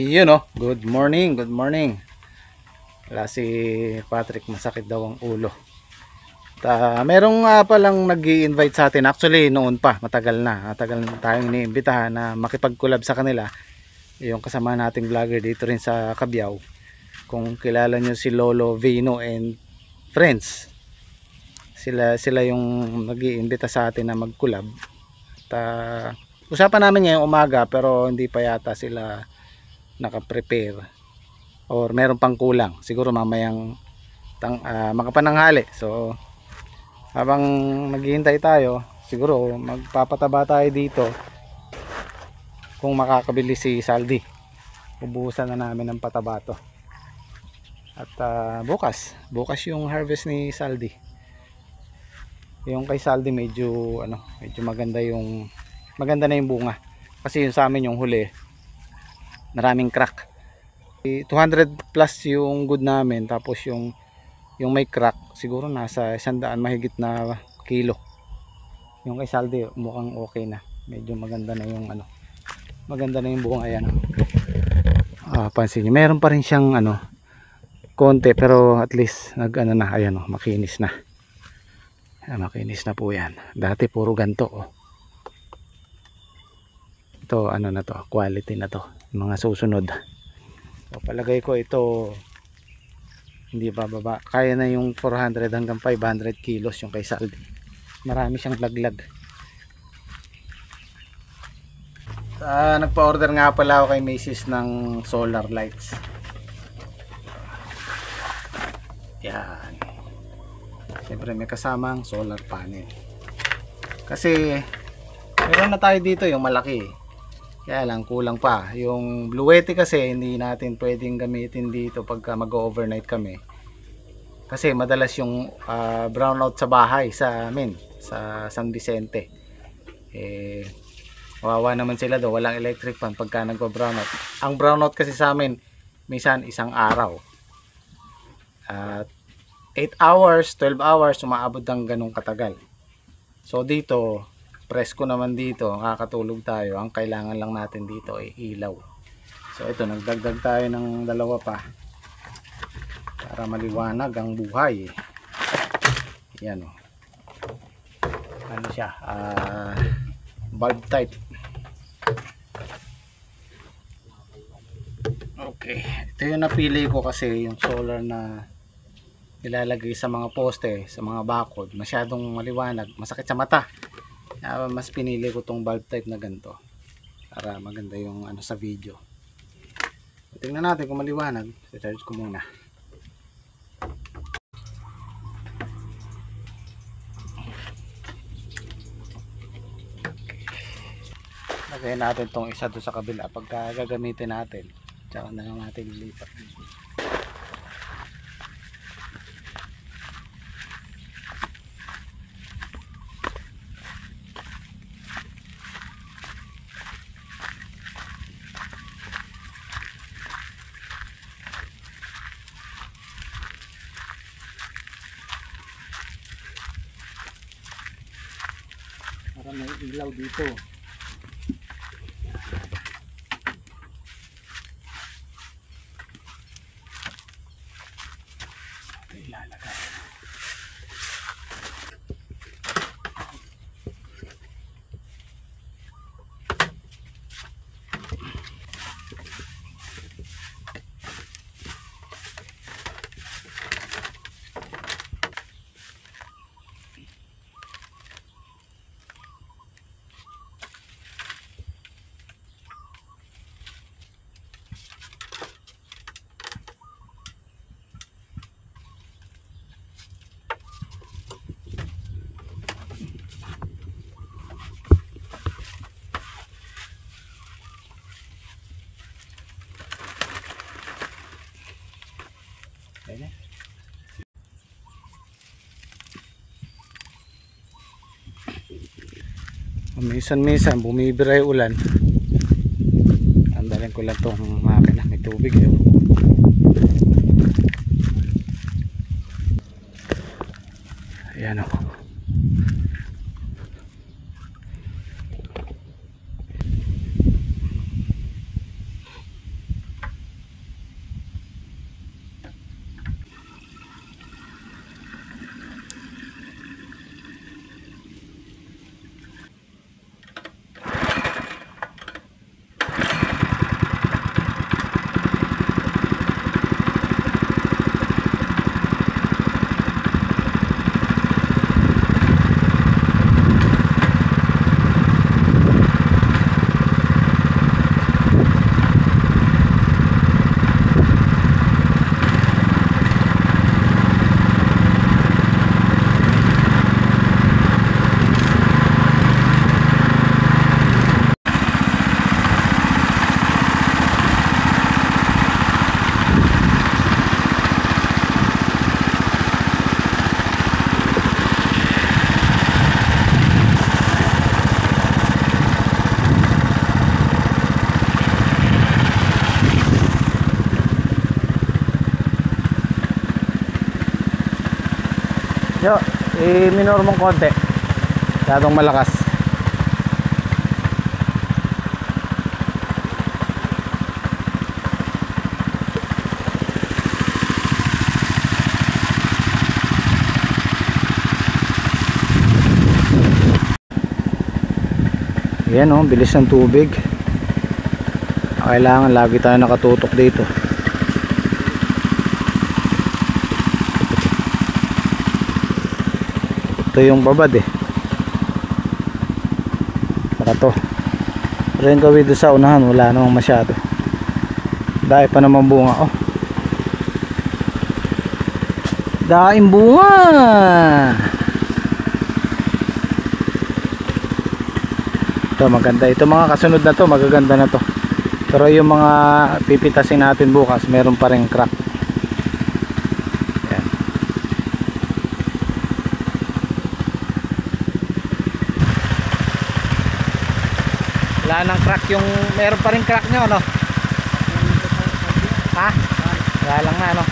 Yun oh, good morning, good morning. Wala si Patrick, masakit daw ang ulo. Merong palang nag-i-invite sa atin. Actually, noon pa, matagal na. Matagal na tayong iniimbitahan na makipag-collab sa kanila. Yung kasama nating vlogger dito rin sa Cabiao. Kung kilala nyo si Lolo Vino and friends. Sila yung nag-iimbita sa atin na mag-collab. Usapan namin ngayong umaga pero hindi pa yata sila naka-prepare or meron pang kulang, siguro mamayang makapananghali. So habang naghihintay tayo, siguro magpapataba tayo dito. Kung makakabili si Saldi, ubusan na namin ng pataba to. At bukas yung harvest ni Saldi. Yung kay Saldi medyo maganda na yung bunga, kasi yung sa amin yung huli maraming crack. 200 plus yung good namin, tapos yung may crack siguro nasa 100 mahigit na kilo. Yung kay Saldi mukhang okay na, medyo maganda na yung bunga. Ayan, pansin nyo meron pa rin siyang konti, pero at least na, ayan makinis na. Makinis na po yan. Dati puro ganto ito na to, quality na to mga susunod. So, palagay ko ito hindi bababa, kaya na yung 400 hanggang 500 kilos yung kay Saldi. Marami siyang laglag. Nagpa-order nga pala ako kay Macy's ng solar lights. Yan, siyempre may kasamang solar panel, kasi meron na tayo dito yung malaki. Kaya lang kulang pa yung Bluetti, kasi hindi natin pwedeng gamitin dito pagka mag-overnight kami, kasi madalas yung brownout sa bahay sa amin sa San Vicente. Wawa naman sila daw, walang electric fan pagka nagbo-brownout. Ang brownout kasi sa amin minsan isang araw at 8 hours, 12 hours, umaabot ng ganong katagal. So dito presko naman, dito nakakatulog tayo. Ang kailangan lang natin dito ay ilaw. So ito, nagdagdag tayo ng dalawa pa para maliwanag ang buhay. Yan siya, bulb type. Okay, ito yung napili ko kasi yung solar na nilalagay sa mga poste, sa mga bakod, masyadong maliwanag, masakit sa mata. Mas pinili ko tong bulb type na ganito para maganda yung sa video. Tingnan natin kung maliwanag. I-charge ko muna. Lagay natin tong isa doon sa kabila. Pagka gagamitin natin, tsaka na lang natin ilipat. Para may ilaw dito. Ilalagay. Minsan bumibira yung ulan. Andalin ko lang tong makina, may tubig yun. Ayan o. Yo, i-minor mong konti. Masyadong malakas. Yan oh, bilis ng tubig. Kailangan lagi tayo nakatutok dito. Ito yung babad eh. Saka to. Pero yung gawin doon sa unahan, wala namang masyado. Dahil pa naman bunga oh. Daing bunga. Ito maganda. Ito mga kasunod na to, magaganda na to. Pero yung mga pipitasin natin bukas, meron pa ring crack. Yan. Wala nang crack yung, meron pa ring crack nyo, no? Ha? Wala lang na, no?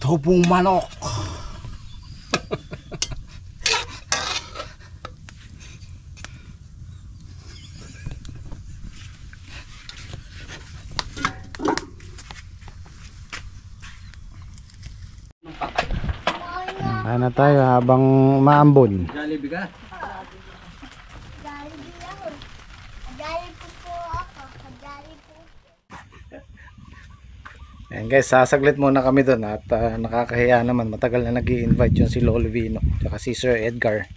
Tubong manok. Ano tayo habang maambon. Jollibee ka? Jollibee ako. Jollibee po ako. Jollibee. Ayan guys, sasaglit muna kami doon at nakakahiya naman, matagal na nag-i-invite yung si Lolo Vino at si Sir Edgar.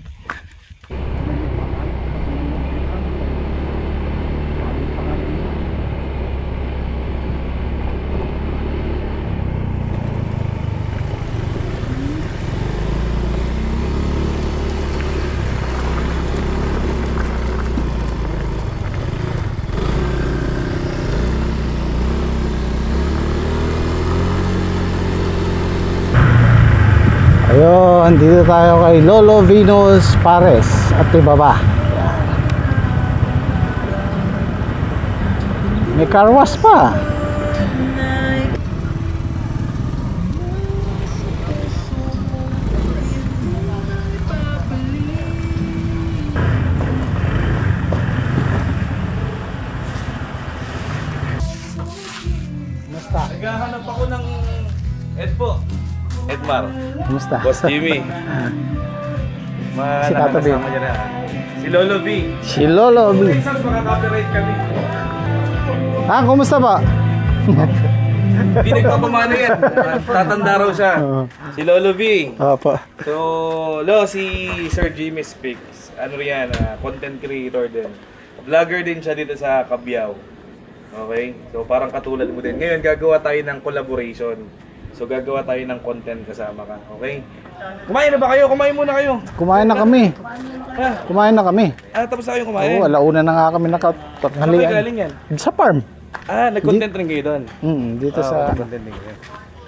Ayun, dito tayo kay Lolo Vino's Pares at ibaba. May car wash pa. Kumusta? Naghahanap ako ng Edpo. Edmar. Kumusta? Boss Jimmy. Si Tata B. Nakakasama niya na. Si Lolo B. Si Lolo B. Isang makaka-copyright kami. Ah, kumusta ba? Hindi nagpapamana yan. Tatanda raw siya. Si Lolo B. Opo. So, si Sir Jimmy Speaks. Ano yan, content creator din. Vlogger din siya dito sa Cabiao. Okay? So parang katulad mo din. Ngayon gagawa tayo ng collaboration. So gagawa tayo ng content kasama ka. Okay? Kumain na ba kayo? Kumain muna kayo. Kumain na kami. Ha? Kumain na kami. Tapos na kayo kumain? Oo, alauna na nga kami Saan kayo nakatanghalian. galing yan? Sa farm. Nag-content rin kayo doon? Dito sa... Content din kayo.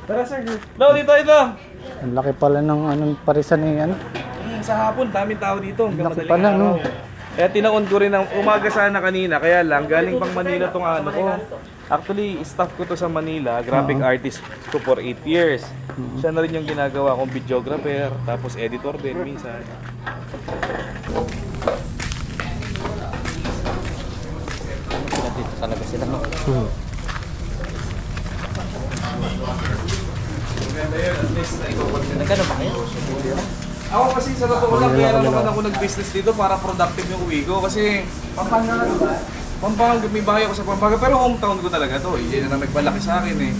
Tara sir. No, dito, ito. Ang laki pala ng anong parisan ni ano. Sa hapon, daming tao dito. Hanggang Laki madaling pala, araw. no? Kaya tinaon ko rin ng umaga sana kanina. Kaya lang, galing pang Manila tong ano ko. Actually, staff ko to sa Manila. Graphic artist ko for 8 years. Siya na rin yung ginagawa kong videographer. Tapos editor din minsan. Talaga sila, no? Nagkano ba kayo? Ako kasi sa totoo lang, kaya naman ako nag-business dito para productive yung uwi ko. Kasi Pampanga, may bahay ako sa Pampanga. Pero hometown ko talaga to. Yan na nagpalaki sa akin eh.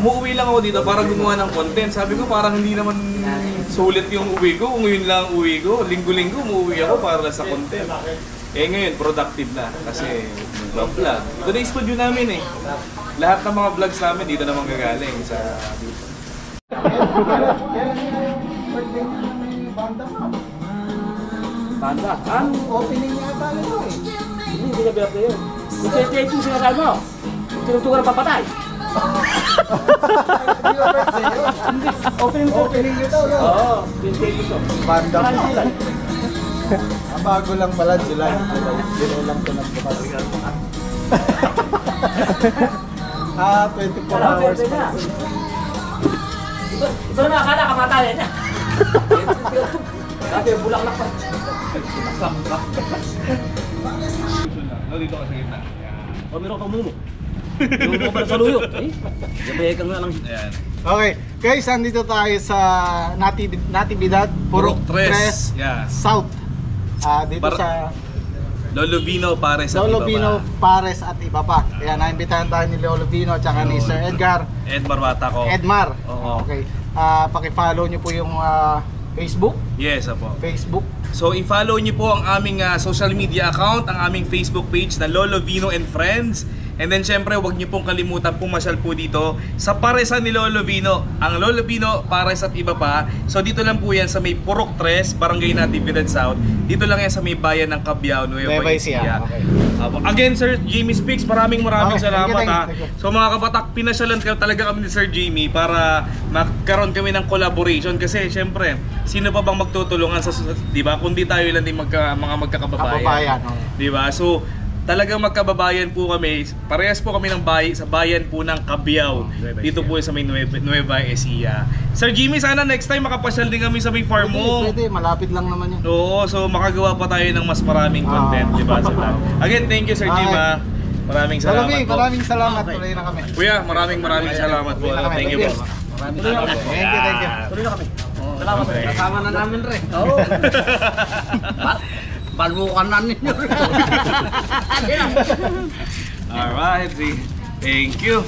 Umuwi lang ako dito para gumawa ng content. Sabi ko parang hindi naman sulit yung uwi ko. Kung yun lang ang uwi ko, linggo-linggo umuwi ako para lang sa content. Eh ngayon, productive na kasi vlog. Ito na yung studio namin eh. Lahat ng mga vlogs namin dito naman gagaling sa dito. Banda? Ha? Opening yata nito eh. Hindi na birthday yun. Kung 28 yung sinasabi mo, tinutugan ng papatay. Opening nyo daw yun. Oo, 28 ito. Banda Maraming sila. Bago lang pala, July. July lang ito nagbukas. 24 hours pa. Ito na akala kamatayan niya. Dati bulaklak pa. Dito ka sa gitna. O meron kang mumo. Yung mo pala sa luyo. Gabi kang nga lang. Ayan. Okay, guys, andito tayo sa Natividad, Purok Tres. 3 Yeah. South. Dito sa Lolo Vino Pares at Lolo iba Vino pa. Pares at iba pa. Kaya naimbitahan tayo ni Lolo Vino at saka ni Sir Edgar. Edmar Bata ko. Edmar. Oo. Okay. Paki-follow niyo po yung Facebook. Yes, apo. Facebook. So i-follow niyo po ang aming social media account, ang aming Facebook page na Lolo Vino and Friends. And then syempre, huwag niyo pong kalimutan pumasyal po dito sa paresan ni Lolo Vino. Ang Lolo Vino, Pares at iba pa. So dito lang po yan sa may Purok 3, Barangay Natividad South. Dito lang yan sa may bayan ng Cabiao, Nueva Ecija. Okay. Again, Sir Jamie Speaks, maraming Okay, salamat thank you. So mga kabatak, pinasyalan talaga kami ni Sir Jamie para magkaroon kami ng collaboration. Kasi syempre, sino pa bang magtutulungan sa, di ba? Kundi tayo lang din mga magkakababayan. Kababayan. Di ba? So, talagang magkababayan po kami. Parehas po kami ng sa bayan po ng Cabiao. Dito po sa may Nueva Ecija. Sir Jimmy, sana next time makapasyal din kami sa may farm mo. Pwede, malapit lang naman yun. Oo, so makagawa pa tayo ng mas maraming content, di ba? Again, thank you Sir Jim. Maraming salamat po. Maraming salamat. Tuloy na kami. Kuya, maraming salamat po. Thank you po. Thank you. Tuloy na kami. Salamat. Kasama na namin rin. Oo. Palmukan na ninyo. Alright, thank you.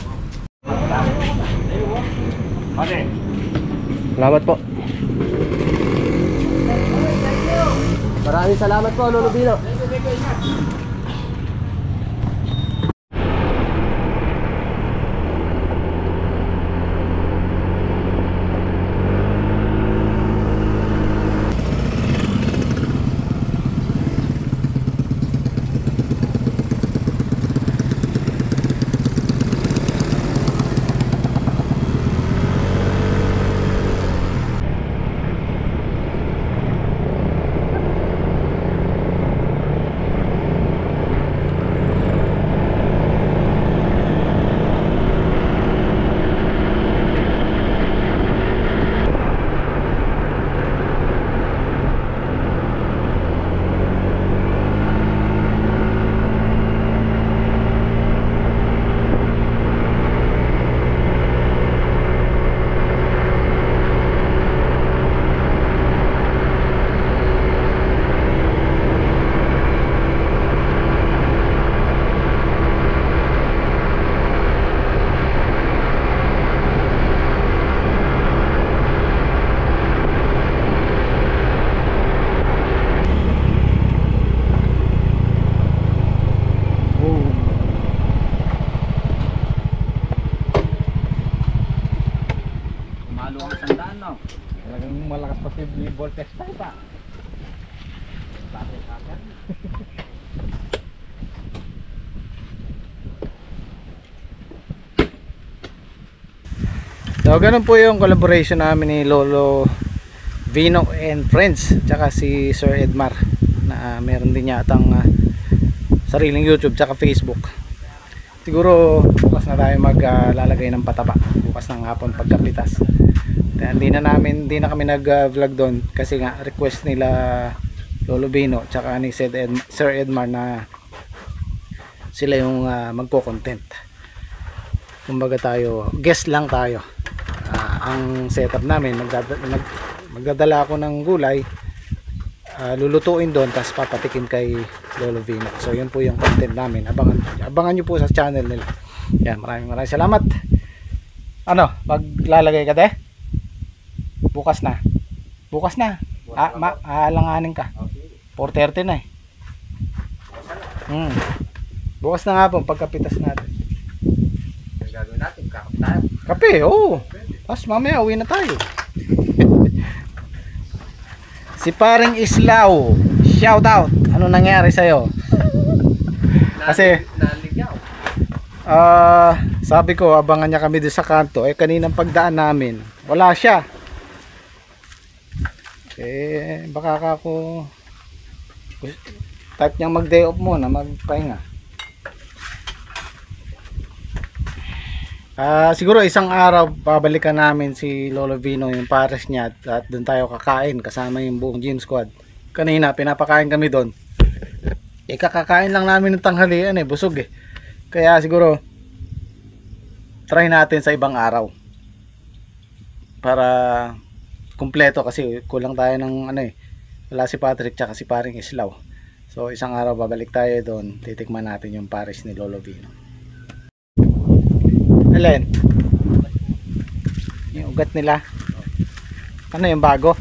Salamat po. Maraming salamat po, Lolo Bino. May voltage tayo pa. So ganun po yung collaboration namin ni Lolo Vino and Friends tsaka si Sir Edmar na meron din yatang sariling YouTube tsaka Facebook. Siguro bukas na tayo maglalagay ng pataba bukas ng hapon pagkapitas. Hindi na kami nag-vlog doon kasi nga request nila Lolo Vino tsaka ni Sir Edmar na sila yung magko-content. Kumbaga tayo, guest lang tayo. Ang setup namin, magdadala ako ng gulay, lulutuin doon tapos papatikim kay Lolo Vino. So yun po yung content namin. Abangan nyo po sa channel nila. Yan, maraming salamat. Ano, maglalagay ka te? Bukas na. Alanganin ka. 4:30 na eh. Bukas na nga po pagkapitas natin. Ang gagawin natin, kakap tayo. Kape, oo. Tapos mamaya uwi na tayo. Si paring Islaw, shout out. Ano nangyari sa'yo? Kasi Naligaw. sabi ko abangan niya kami doon sa kanto. Kaninang pagdaan namin wala siya. Baka ako type niyang mag day off muna, magpahinga. Siguro isang araw babalikan namin si Lolo Vino yung pares niya at doon tayo kakain kasama yung buong gym squad. Kanina pinapakain kami doon. Kakakain lang namin ng tanghalian busog Kaya siguro try natin sa ibang araw para kumpleto kasi kulang tayo ng wala si Patrick tsaka si paring Islaw. So isang araw babalik tayo doon, titikman natin yung pares ni Lolo Vino. Alin? Yung ugat nila. Ano yung bago?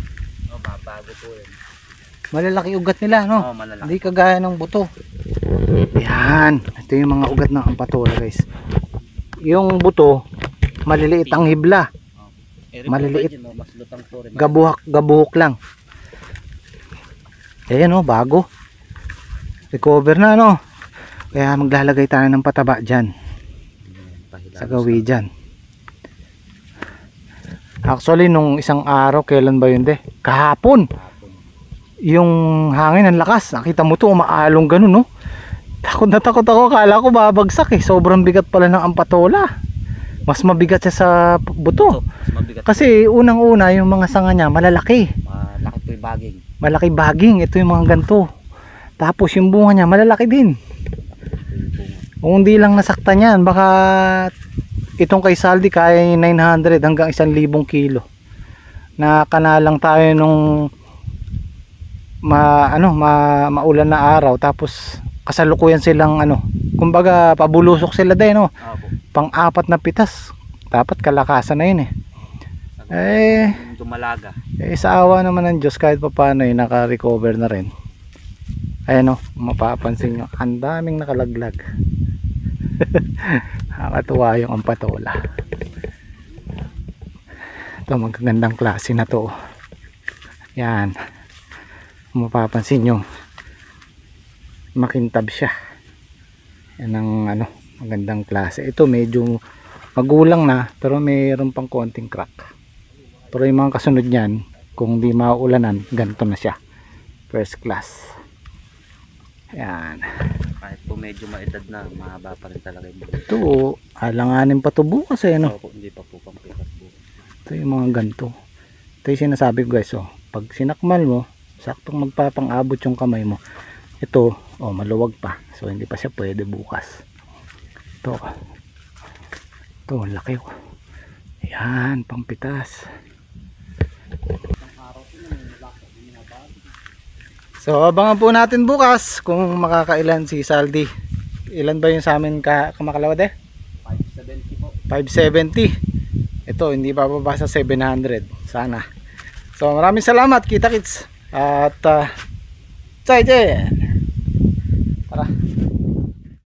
Bago po yun. Malalaki ugat nila, no? Malalaki. Hindi kagaya ng buto. Yan. Ito yung mga ugat ng ampatola, guys. Yung buto, maliliit ang hibla. Maliliit. Mas lutang po rin. Gabuhok lang. Ayan, no? Bago. Recover na, no? Kaya maglalagay tayo ng pataba dyan. Sa gawi dyan. Actually nung isang araw, kailan ba yun kahapon, yung hangin ang lakas, nakita mo to umaalong ganun, no? Takot na takot ako, akala ko babagsak sobrang bigat pala ng ampatola. Mas mabigat siya sa buto. Kasi unang una yung mga sanga niya malalaki. Malaki po yung baging. Malaki baging, ito yung mga ganto. Tapos yung bunga niya malalaki din. Kung hindi lang nasaktan yan, baka itong kay Saldi kaya 900 hanggang 1,000 kilo. Nakanalang tayo nung maulan na araw, tapos kasalukuyan silang kumbaga pabulusok sila din, no? Pang-apat na pitas. Dapat kalakasan na yun Dumalaga. Sa awa naman ng Diyos kahit pa paano naka-recover na rin. Ayan, mapapansin nyo, ang daming nakalaglag. Nakakatuwa yung ampatola. Ito magagandang klase na to. Yan, mapapansin nyo, makintab siya. Yan ang magandang klase. Ito medyo magulang na pero mayroon pang konting crack. Pero yung mga kasunod niyan, kung di mauulanan, ganito na siya. First class. Yan. Kahit po medyo maedad na, mahaba pa rin talaga yung Ito, alanganin pa to bukas hindi pa po pampikas bukas. Ito yung mga ganito. Ito yung sinasabi ko guys, pag sinakmal mo, saktong magpapang-abot yung kamay mo. Ito, maluwag pa. So hindi pa siya pwede bukas. Ito, laki Yan, pangpitas. So abangan po natin bukas kung makakailan si Saldi. Ilan ba yung sa amin kamakalawa 570 po. 570. Ito hindi bababa sa 700 sana. So maraming salamat, kita kits. At Tara.